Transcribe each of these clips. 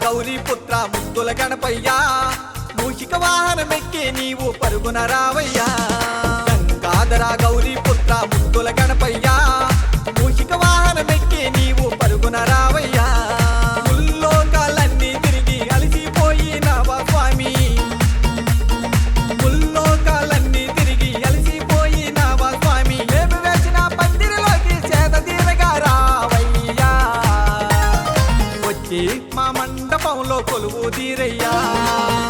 గౌరీ పుత్ర ముద్దుల గణపయ్యా మూషిక వాహనమెక్కి నీవు పరుగున రావయ్యా గంగాధర గౌరీ పుత్ర ముద్దుల గణపయ్యా మూషిక వాహనమెక్కి నీవు పరుగున రావయ్యా ముల్లోకాలన్నీ తిరిగి అలసిపోయినావా స్వామి ముల్లోకాలన్నీ తిరిగి అలసిపోయినావా స్వామి మేము వేసిన పందిరిలోకి చేత తీరగా రావయ్యా వచ్చి మా మండపంలో కొలువు తీరయ్యా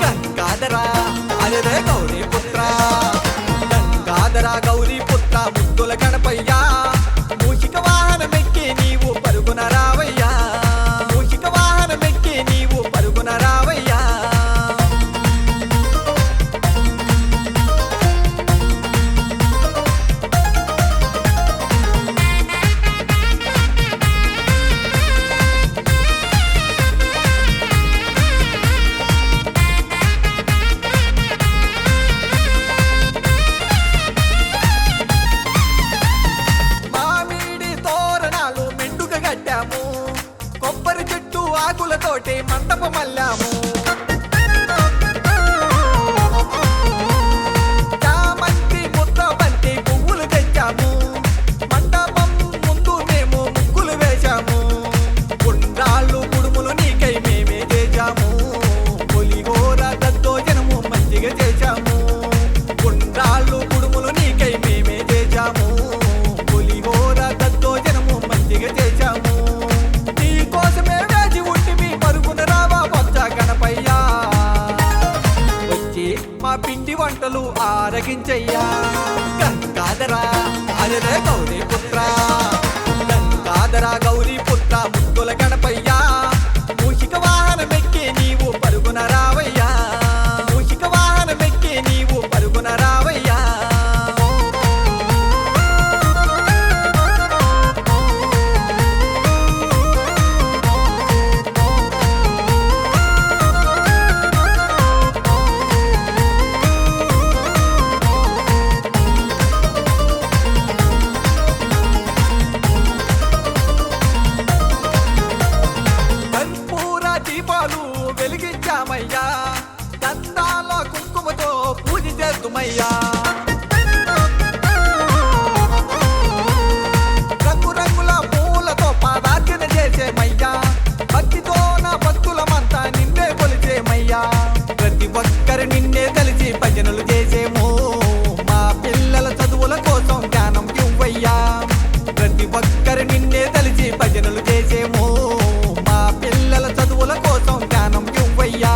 గంగాధర అదే గౌరీ పుత్ర గంగాధర గౌరీ పుత్ర ముద్దుల గణపయ్యా మూషిక వాహనమెక్కి నీవు పరుగున రావయ్యా మూషిక వాహనమెక్కి నీవు పరుగున రావయ్యా కొబ్బరి చెట్టు ఆకులతోటి మంటపం అల్లాము చామంతి ముద్ద బంతి పువ్వులు తెచ్చాము మంటపం ముందు మేము ముగ్గులు వేశాము గుండ్రాళ్ళు కుడుములు నీకై మేమే చేశాము పులిహోర దద్దోజనము మంచిగా చేశాము గుండ్రాళ్ళు కుడుములు నీకై మేమే చేశాము పులిహోర దద్దోజనము మంచిగా చేశాము కోసమే వేచి ఉండి మీ పరుగున రావా బొత్స గణపయ్యా వచ్చి మా పిండి వంటలు ఆరగించయ్యా గంగాధర అదే గౌరీ పుత్ర గంగాధర గౌరీ పుత్ర ముద్దుల గణపయ్యా మూషిక వాహనమెక్కి నీవు పరుగున రావయ్యా మూషిక వాహనమెక్కి నీవు పరుగున రావయ్యా దీపాలు వెలిగించామయ్యా గంధాల కుంకుమతో పూజ చేద్దుమయ్యా రంగురంగుల పూలతో పాదార్చన చేసేమయ్యా భక్తితో నా భక్తులమంతా నిన్నే కొలిచేమయ్యా ప్రతి ఒక్కరు నిన్నే కలిసి భజనలు చేసేమో మా పిల్లల చదువుల కోసం జ్ఞానం ఇవ్వయ్యా ప్రతి ఒక్కరు నిన్నే కలిసి భజనలు చేసేమో మా పిల్లల చదువుల కోసం జ్ఞానం ఇవ్వయ్యా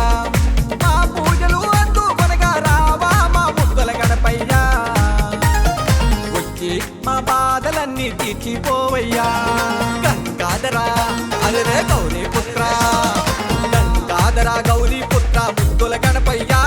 మా పూజలు అందుకొనగా రావా మా ముద్దుల గణపయ్యా వచ్చి మా బాధలన్నీ తీర్చిపోవయ్యా గంగాధర అదే గౌరీ పుత్ర గంగాధర గౌరీ పుత్ర ముద్దుల గణపయ్యా